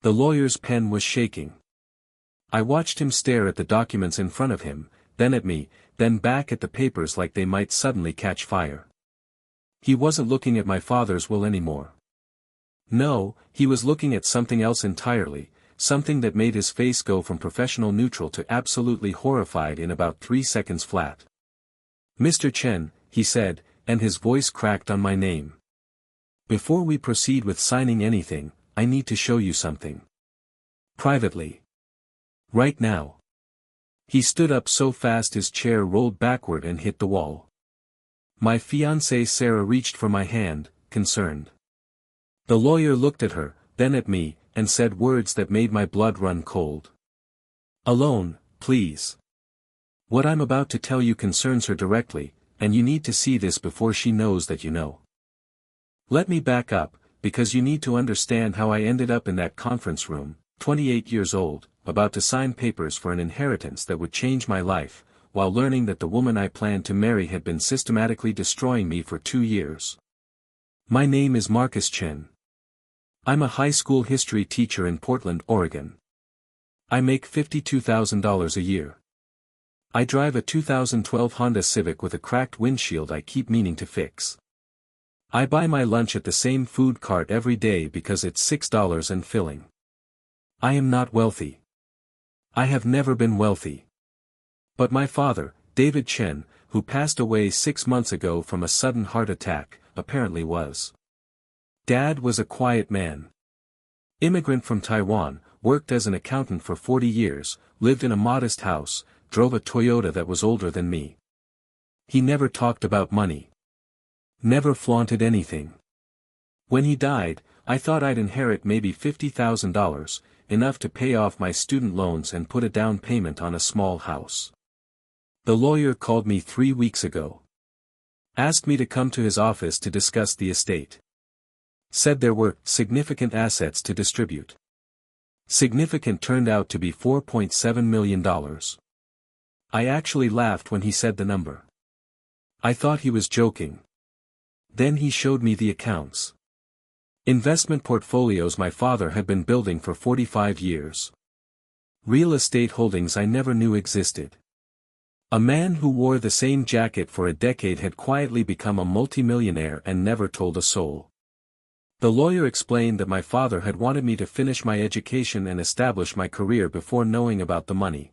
The lawyer's pen was shaking. I watched him stare at the documents in front of him, then at me, then back at the papers like they might suddenly catch fire. He wasn't looking at my father's will anymore. No, he was looking at something else entirely, something that made his face go from professional neutral to absolutely horrified in about 3 seconds flat. "Mr. Chen," he said, and his voice cracked on my name. "Before we proceed with signing anything, I need to show you something. Privately. Right now." He stood up so fast his chair rolled backward and hit the wall. My fiancée Sarah reached for my hand, concerned. The lawyer looked at her, then at me, and said words that made my blood run cold. "Alone, please. What I'm about to tell you concerns her directly, and you need to see this before she knows that you know. Let me back up, because you need to understand how I ended up in that conference room, 28 years old, about to sign papers for an inheritance that would change my life, while learning that the woman I planned to marry had been systematically destroying me for 2 years. My name is Marcus Chen. I'm a high school history teacher in Portland, Oregon. I make $52,000 a year. I drive a 2012 Honda Civic with a cracked windshield I keep meaning to fix. I buy my lunch at the same food cart every day because it's $6 and filling. I am not wealthy. I have never been wealthy. But my father, David Chen, who passed away 6 months ago from a sudden heart attack, apparently was. Dad was a quiet man. Immigrant from Taiwan, worked as an accountant for 40 years, lived in a modest house, drove a Toyota that was older than me. He never talked about money. Never flaunted anything. When he died, I thought I'd inherit maybe $50,000, enough to pay off my student loans and put a down payment on a small house. The lawyer called me 3 weeks ago. Asked me to come to his office to discuss the estate. Said there were significant assets to distribute. Significant turned out to be $4.7 million. I actually laughed when he said the number. I thought he was joking. Then he showed me the accounts. Investment portfolios my father had been building for 45 years. Real estate holdings I never knew existed. A man who wore the same jacket for a decade had quietly become a multimillionaire and never told a soul. The lawyer explained that my father had wanted me to finish my education and establish my career before knowing about the money.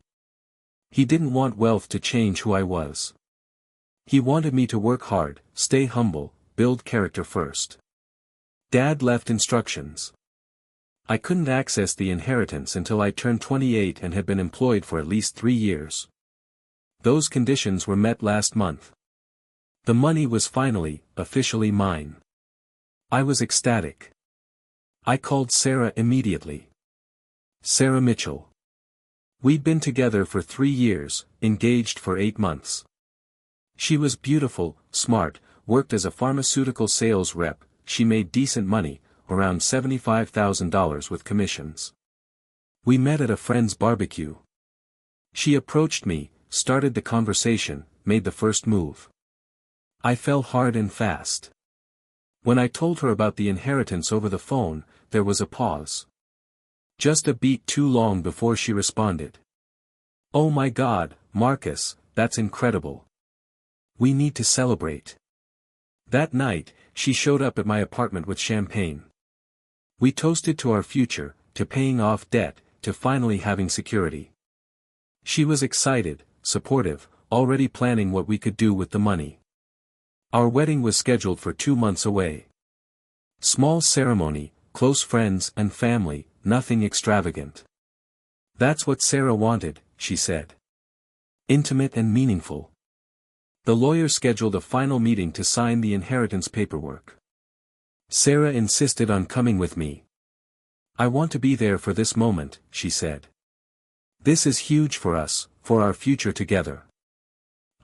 He didn't want wealth to change who I was. He wanted me to work hard, stay humble, build character first. Dad left instructions. I couldn't access the inheritance until I turned 28 and had been employed for at least 3 years. Those conditions were met last month. The money was finally, officially mine. I was ecstatic. I called Sarah immediately. Sarah Mitchell. We'd been together for 3 years, engaged for 8 months. She was beautiful, smart, worked as a pharmaceutical sales rep. She made decent money, around $75,000 with commissions. We met at a friend's barbecue. She approached me, started the conversation, made the first move. I fell hard and fast. When I told her about the inheritance over the phone, there was a pause. Just a beat too long before she responded. "Oh my God, Marcus, that's incredible. We need to celebrate." That night, she showed up at my apartment with champagne. We toasted to our future, to paying off debt, to finally having security. She was excited, supportive, already planning what we could do with the money. Our wedding was scheduled for 2 months away. Small ceremony, close friends and family, nothing extravagant. That's what Sarah wanted, she said. Intimate and meaningful. The lawyer scheduled a final meeting to sign the inheritance paperwork. Sarah insisted on coming with me. "I want to be there for this moment," she said. "This is huge for us, for our future together."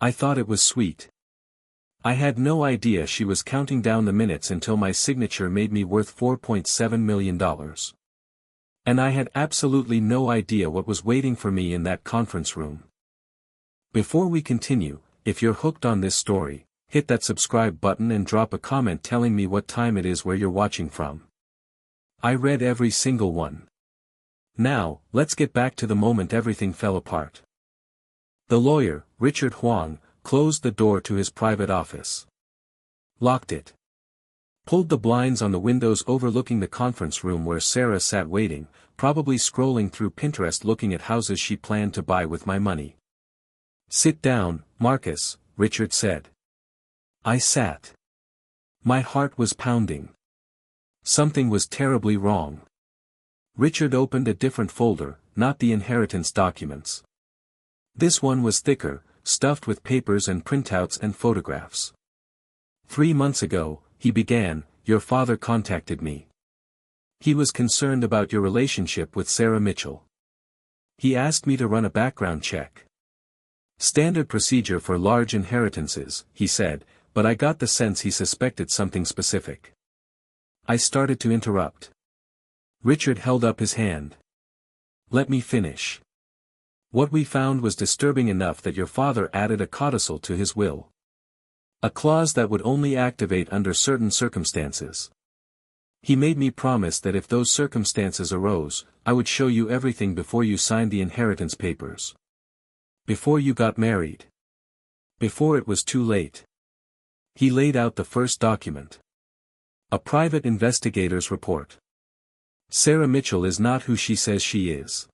I thought it was sweet. I had no idea she was counting down the minutes until my signature made me worth $4.7 million. And I had absolutely no idea what was waiting for me in that conference room. Before we continue, if you're hooked on this story, hit that subscribe button and drop a comment telling me what time it is where you're watching from. I read every single one. Now, let's get back to the moment everything fell apart. The lawyer, Richard Huang, closed the door to his private office. Locked it. Pulled the blinds on the windows overlooking the conference room where Sarah sat waiting, probably scrolling through Pinterest looking at houses she planned to buy with my money. "Sit down, Marcus," Richard said. I sat. My heart was pounding. Something was terribly wrong. Richard opened a different folder, not the inheritance documents. This one was thicker, stuffed with papers and printouts and photographs. 3 months ago, he began, your father contacted me. He was concerned about your relationship with Sarah Mitchell. He asked me to run a background check. Standard procedure for large inheritances, he said, but I got the sense he suspected something specific. I started to interrupt. Richard held up his hand. Let me finish. What we found was disturbing enough that your father added a codicil to his will. A clause that would only activate under certain circumstances. He made me promise that if those circumstances arose, I would show you everything before you signed the inheritance papers. Before you got married. Before it was too late. He laid out the first document. A private investigator's report. Sarah Mitchell is not who she says she is.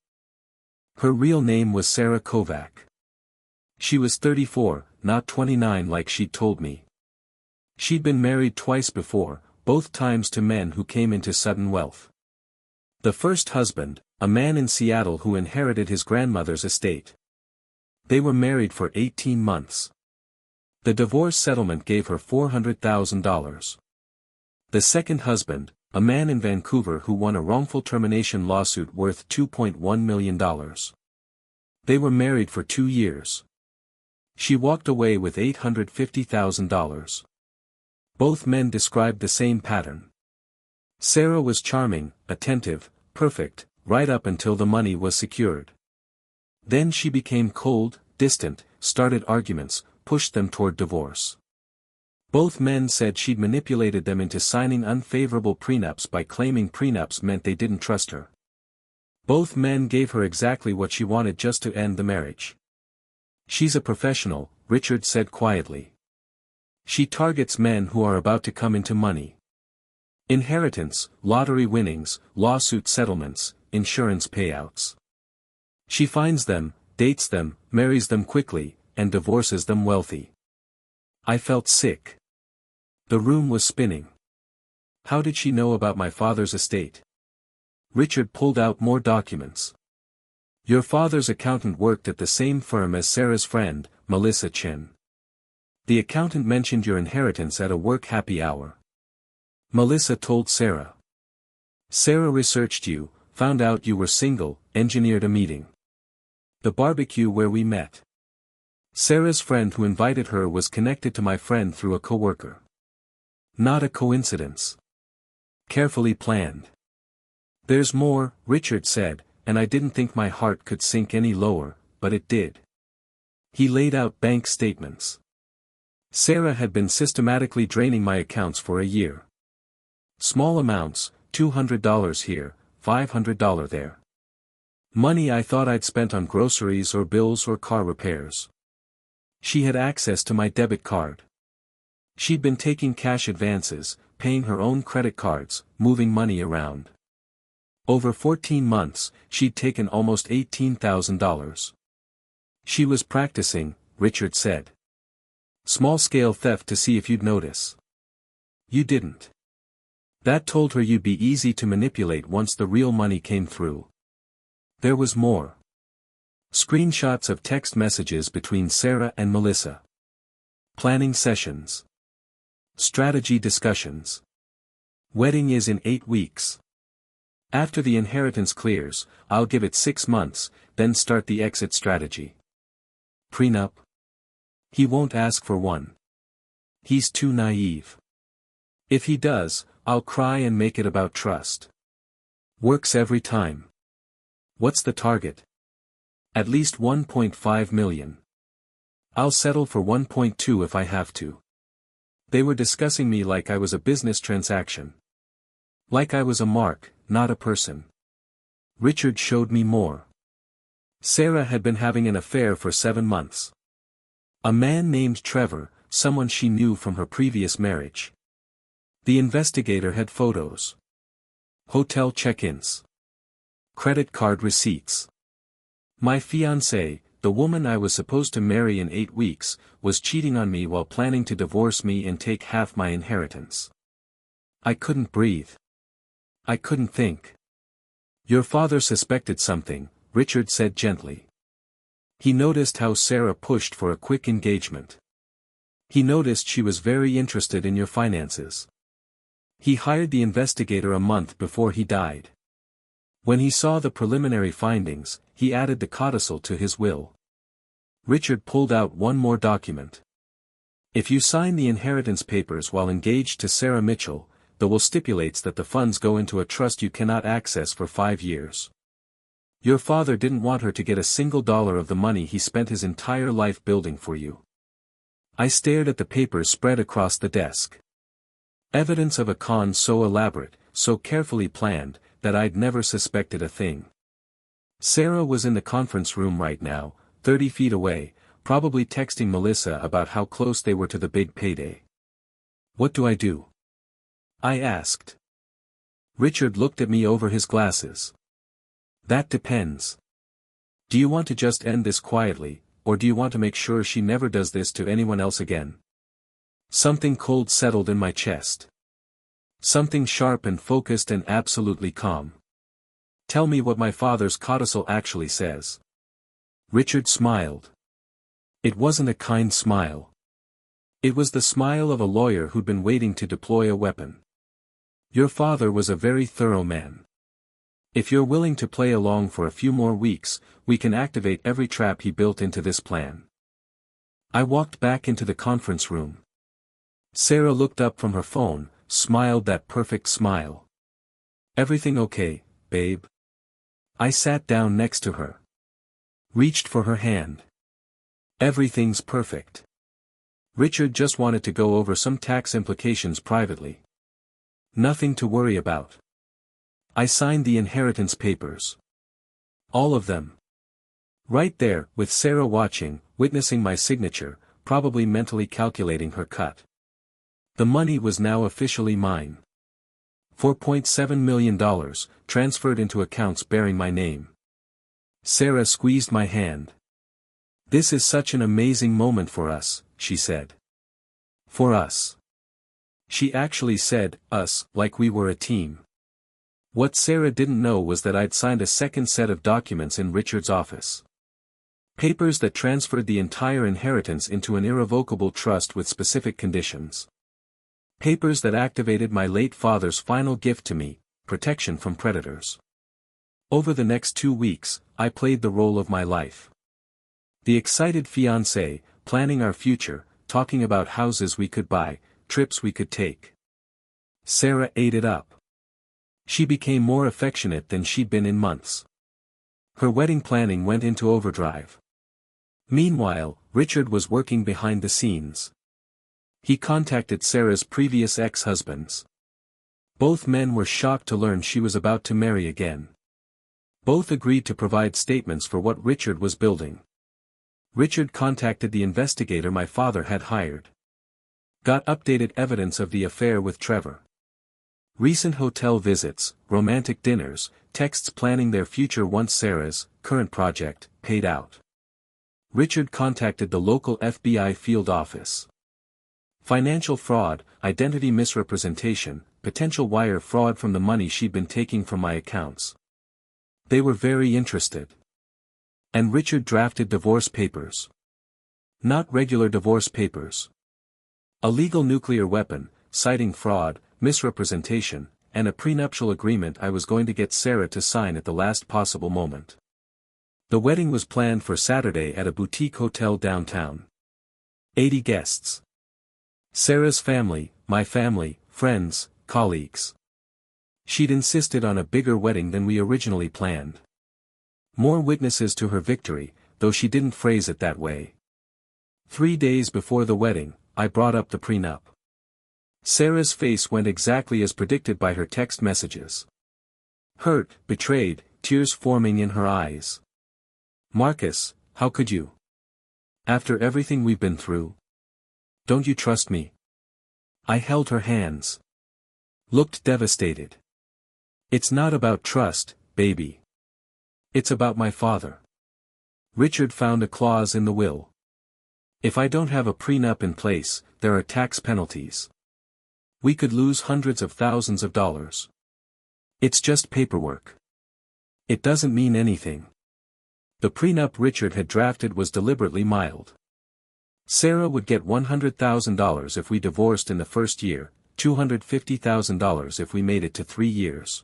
Her real name was Sarah Kovac. She was 34, not 29 like she'd told me. She'd been married twice before, both times to men who came into sudden wealth. The first husband, a man in Seattle who inherited his grandmother's estate. They were married for 18 months. The divorce settlement gave her $400,000. The second husband, a man in Vancouver who won a wrongful termination lawsuit worth $2.1 million. They were married for 2 years. She walked away with $850,000. Both men described the same pattern. Sarah was charming, attentive, perfect, right up until the money was secured. Then she became cold, distant, started arguments, pushed them toward divorce. Both men said she'd manipulated them into signing unfavorable prenups by claiming prenups meant they didn't trust her. Both men gave her exactly what she wanted just to end the marriage. She's a professional, Richard said quietly. She targets men who are about to come into money. Inheritance, lottery winnings, lawsuit settlements, insurance payouts. She finds them, dates them, marries them quickly, and divorces them wealthy. I felt sick. The room was spinning. How did she know about my father's estate? Richard pulled out more documents. Your father's accountant worked at the same firm as Sarah's friend, Melissa Chin. The accountant mentioned your inheritance at a work happy hour. Melissa told Sarah. Sarah researched you, found out you were single, engineered a meeting. The barbecue where we met. Sarah's friend who invited her was connected to my friend through a coworker. Not a coincidence. Carefully planned. There's more, Richard said, and I didn't think my heart could sink any lower, but it did. He laid out bank statements. Sarah had been systematically draining my accounts for a year. Small amounts, $200 here, $500 there. Money I thought I'd spent on groceries or bills or car repairs. She had access to my debit card. She'd been taking cash advances, paying her own credit cards, moving money around. Over 14 months, she'd taken almost $18,000. She was practicing, Richard said. Small-scale theft to see if you'd notice. You didn't. That told her you'd be easy to manipulate once the real money came through. There was more. Screenshots of text messages between Sarah and Melissa. Planning sessions. Strategy discussions. Wedding is in 8 weeks. After the inheritance clears, I'll give it 6 months, then start the exit strategy. Prenup? He won't ask for one. He's too naive. If he does, I'll cry and make it about trust. Works every time. What's the target? At least 1.5 million. I'll settle for 1.2 if I have to. They were discussing me like I was a business transaction. Like I was a mark, not a person. Richard showed me more. Sarah had been having an affair for 7 months. A man named Trevor, someone she knew from her previous marriage. The investigator had photos. Hotel check-ins. Credit card receipts. My fiancée, the woman I was supposed to marry in 8 weeks, was cheating on me while planning to divorce me and take half my inheritance. I couldn't breathe. I couldn't think. Your father suspected something, Richard said gently. He noticed how Sarah pushed for a quick engagement. He noticed she was very interested in your finances. He hired the investigator a month before he died. When he saw the preliminary findings, he added the codicil to his will. Richard pulled out one more document. If you sign the inheritance papers while engaged to Sarah Mitchell, the will stipulates that the funds go into a trust you cannot access for 5 years. Your father didn't want her to get a single dollar of the money he spent his entire life building for you. I stared at the papers spread across the desk. Evidence of a con so elaborate, so carefully planned, that I'd never suspected a thing. Sarah was in the conference room right now, 30 feet away, probably texting Melissa about how close they were to the big payday. What do I do? I asked. Richard looked at me over his glasses. That depends. Do you want to just end this quietly, or do you want to make sure she never does this to anyone else again? Something cold settled in my chest. Something sharp and focused and absolutely calm. Tell me what my father's codicil actually says. Richard smiled. It wasn't a kind smile. It was the smile of a lawyer who'd been waiting to deploy a weapon. Your father was a very thorough man. If you're willing to play along for a few more weeks, we can activate every trap he built into this plan. I walked back into the conference room. Sarah looked up from her phone, smiled that perfect smile. Everything okay, babe? I sat down next to her. Reached for her hand. Everything's perfect. Richard just wanted to go over some tax implications privately. Nothing to worry about. I signed the inheritance papers. All of them. Right there, with Sarah watching, witnessing my signature, probably mentally calculating her cut. The money was now officially mine. $4.7 million, transferred into accounts bearing my name. Sarah squeezed my hand. This is such an amazing moment for us, she said. For us. She actually said, us, like we were a team. What Sarah didn't know was that I'd signed a second set of documents in Richard's office. Papers that transferred the entire inheritance into an irrevocable trust with specific conditions. Papers that activated my late father's final gift to me, protection from predators. Over the next 2 weeks, I played the role of my life. The excited fiancé, planning our future, talking about houses we could buy, trips we could take. Sarah ate it up. She became more affectionate than she'd been in months. Her wedding planning went into overdrive. Meanwhile, Richard was working behind the scenes. He contacted Sarah's previous ex-husbands. Both men were shocked to learn she was about to marry again. Both agreed to provide statements for what Richard was building. Richard contacted the investigator my father had hired. Got updated evidence of the affair with Trevor. Recent hotel visits, romantic dinners, texts planning their future once Sarah's current project paid out. Richard contacted the local FBI field office. Financial fraud, identity misrepresentation, potential wire fraud from the money she'd been taking from my accounts. They were very interested. And Richard drafted divorce papers. Not regular divorce papers. A legal nuclear weapon, citing fraud, misrepresentation, and a prenuptial agreement I was going to get Sarah to sign at the last possible moment. The wedding was planned for Saturday at a boutique hotel downtown. 80 guests. Sarah's family, my family, friends, colleagues. She'd insisted on a bigger wedding than we originally planned. More witnesses to her victory, though she didn't phrase it that way. 3 days before the wedding, I brought up the prenup. Sarah's face went exactly as predicted by her text messages. Hurt, betrayed, tears forming in her eyes. "Marcus, how could you? After everything we've been through? Don't you trust me?" I held her hands. Looked devastated. "It's not about trust, baby. It's about my father. Richard found a clause in the will. If I don't have a prenup in place, there are tax penalties. We could lose hundreds of thousands of dollars. It's just paperwork. It doesn't mean anything." The prenup Richard had drafted was deliberately mild. Sarah would get $100,000 if we divorced in the first year, $250,000 if we made it to 3 years.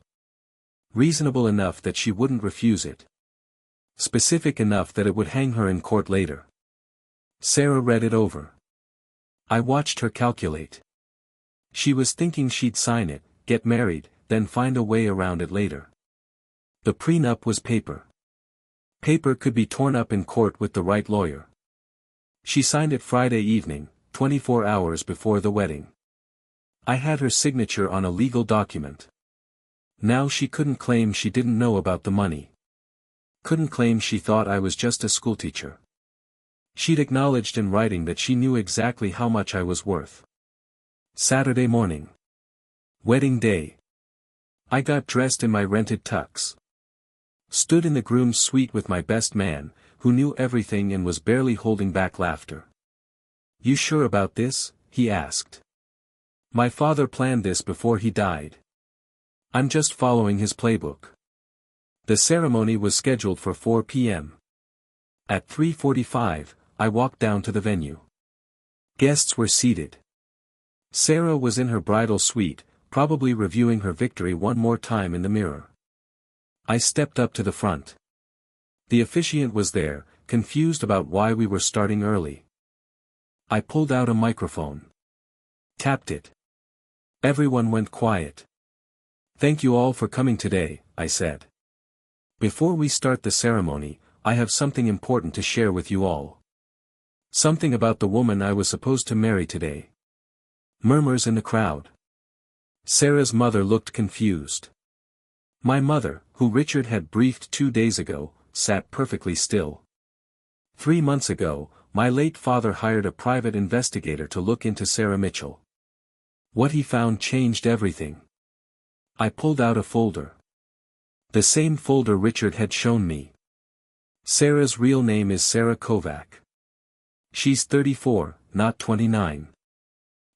Reasonable enough that she wouldn't refuse it. Specific enough that it would hang her in court later. Sarah read it over. I watched her calculate. She was thinking she'd sign it, get married, then find a way around it later. The prenup was paper. Paper could be torn up in court with the right lawyer. She signed it Friday evening, 24 hours before the wedding. I had her signature on a legal document. Now she couldn't claim she didn't know about the money. Couldn't claim she thought I was just a schoolteacher. She'd acknowledged in writing that she knew exactly how much I was worth. Saturday morning. Wedding day. I got dressed in my rented tux. Stood in the groom's suite with my best man, who knew everything and was barely holding back laughter. "You sure about this?" he asked. "My father planned this before he died. I'm just following his playbook." The ceremony was scheduled for 4 p.m. At 3:45, I walked down to the venue. Guests were seated. Sarah was in her bridal suite, probably reviewing her victory one more time in the mirror. I stepped up to the front. The officiant was there, confused about why we were starting early. I pulled out a microphone. Tapped it. Everyone went quiet. "Thank you all for coming today," I said. "Before we start the ceremony, I have something important to share with you all. Something about the woman I was supposed to marry today." Murmurs in the crowd. Sarah's mother looked confused. My mother, who Richard had briefed 2 days ago, sat perfectly still. 3 months ago, my late father hired a private investigator to look into Sarah Mitchell. What he found changed everything. I pulled out a folder. The same folder Richard had shown me. Sarah's real name is Sarah Kovac. She's 34, not 29.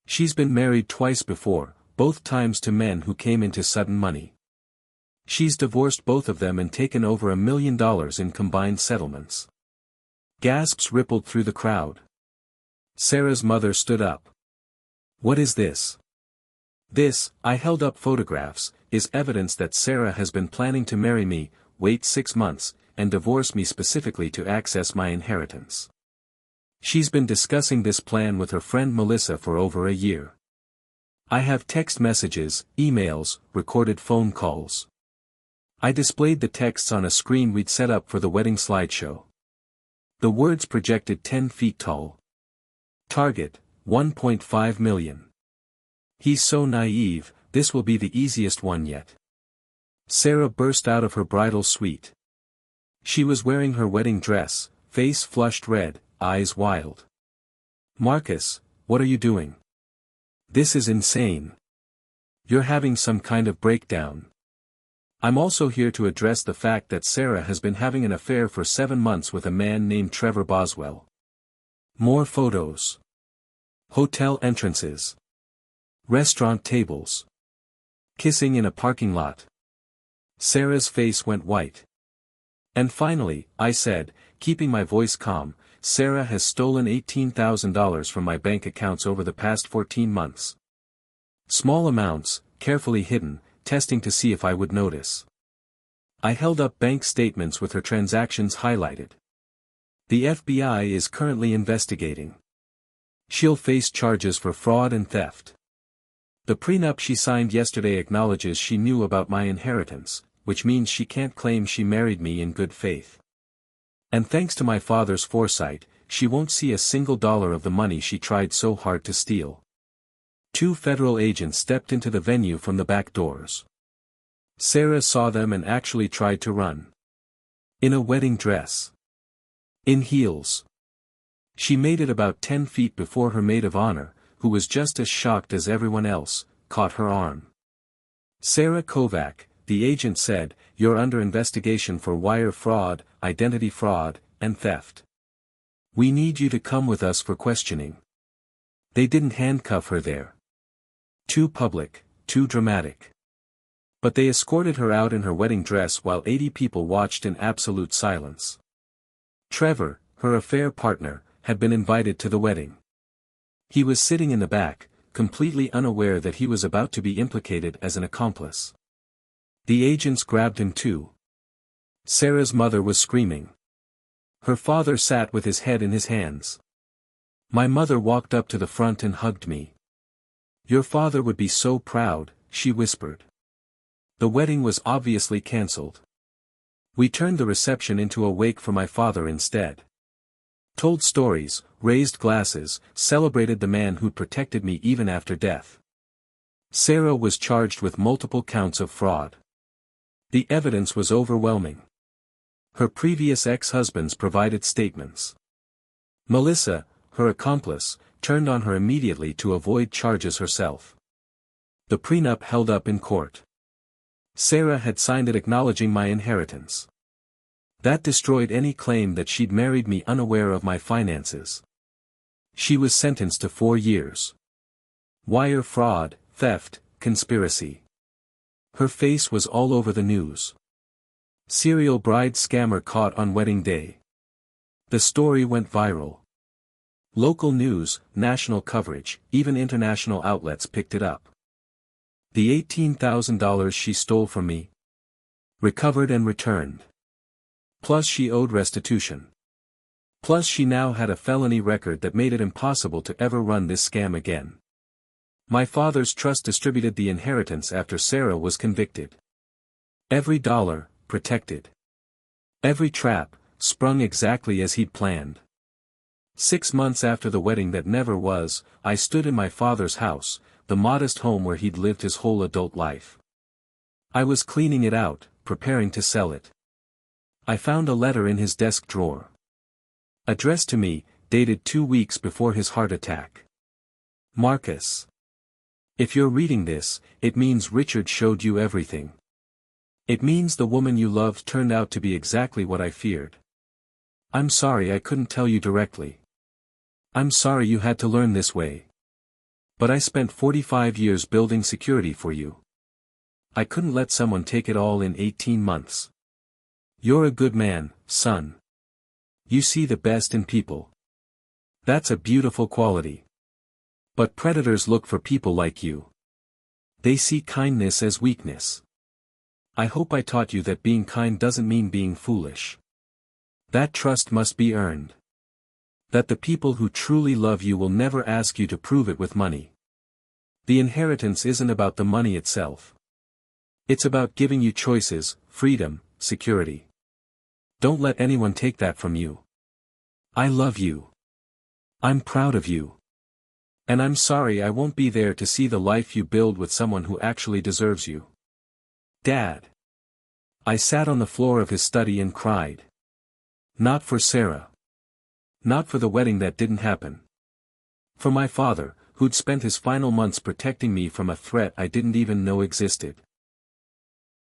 She's been married twice before, both times to men who came into sudden money. She's divorced both of them and taken over $1 million in combined settlements. Gasps rippled through the crowd. Sarah's mother stood up. "What is this?" "This," I held up photographs, "is evidence that Sarah has been planning to marry me, wait 6 months, and divorce me specifically to access my inheritance. She's been discussing this plan with her friend Melissa for over a year. I have text messages, emails, recorded phone calls." I displayed the texts on a screen we'd set up for the wedding slideshow. The words projected 10 feet tall. Target, 1.5 million. He's so naive, this will be the easiest one yet. Sarah burst out of her bridal suite. She was wearing her wedding dress, face flushed red, eyes wild. "Marcus, what are you doing? This is insane. You're having some kind of breakdown. I'm also here to address the fact that Sarah has been having an affair for 7 months with a man named Trevor Boswell." More photos. Hotel entrances. Restaurant tables. Kissing in a parking lot. Sarah's face went white. "And finally," I said, keeping my voice calm, "Sarah has stolen $18,000 from my bank accounts over the past 14 months. Small amounts, carefully hidden, testing to see if I would notice." I held up bank statements with her transactions highlighted. "The FBI is currently investigating. She'll face charges for fraud and theft. The prenup she signed yesterday acknowledges she knew about my inheritance, which means she can't claim she married me in good faith. And thanks to my father's foresight, she won't see a single dollar of the money she tried so hard to steal." 2 federal agents stepped into the venue from the back doors. Sarah saw them and actually tried to run. In a wedding dress. In heels. She made it about 10 feet before her maid of honor, who was just as shocked as everyone else, caught her arm. "Sarah Kovac," the agent said, "you're under investigation for wire fraud, identity fraud, and theft. We need you to come with us for questioning." They didn't handcuff her there. Too public, too dramatic. But they escorted her out in her wedding dress while 80 people watched in absolute silence. Trevor, her affair partner, had been invited to the wedding. He was sitting in the back, completely unaware that he was about to be implicated as an accomplice. The agents grabbed him too. Sarah's mother was screaming. Her father sat with his head in his hands. My mother walked up to the front and hugged me. "Your father would be so proud," she whispered. The wedding was obviously cancelled. We turned the reception into a wake for my father instead. Told stories, raised glasses, celebrated the man who'd protected me even after death. Sarah was charged with multiple counts of fraud. The evidence was overwhelming. Her previous ex-husbands provided statements. Melissa, her accomplice, turned on her immediately to avoid charges herself. The prenup held up in court. Sarah had signed it acknowledging my inheritance. That destroyed any claim that she'd married me unaware of my finances. She was sentenced to 4 years. Wire fraud, theft, conspiracy. Her face was all over the news. Serial bride scammer caught on wedding day. The story went viral. Local news, national coverage, even international outlets picked it up. The $18,000 she stole from me. Recovered and returned. Plus she owed restitution. Plus she now had a felony record that made it impossible to ever run this scam again. My father's trust distributed the inheritance after Sarah was convicted. Every dollar, protected. Every trap, sprung exactly as he'd planned. 6 months after the wedding that never was, I stood in my father's house, the modest home where he'd lived his whole adult life. I was cleaning it out, preparing to sell it. I found a letter in his desk drawer. Addressed to me, dated 2 weeks before his heart attack. Marcus. If you're reading this, it means Richard showed you everything. It means the woman you loved turned out to be exactly what I feared. I'm sorry I couldn't tell you directly. I'm sorry you had to learn this way. But I spent 45 years building security for you. I couldn't let someone take it all in 18 months. You're a good man, son. You see the best in people. That's a beautiful quality. But predators look for people like you. They see kindness as weakness. I hope I taught you that being kind doesn't mean being foolish. That trust must be earned. That the people who truly love you will never ask you to prove it with money. The inheritance isn't about the money itself. It's about giving you choices, freedom, security. Don't let anyone take that from you. I love you. I'm proud of you. And I'm sorry I won't be there to see the life you build with someone who actually deserves you. Dad. I sat on the floor of his study and cried. Not for Sarah. Not for the wedding that didn't happen. For my father, who'd spent his final months protecting me from a threat I didn't even know existed.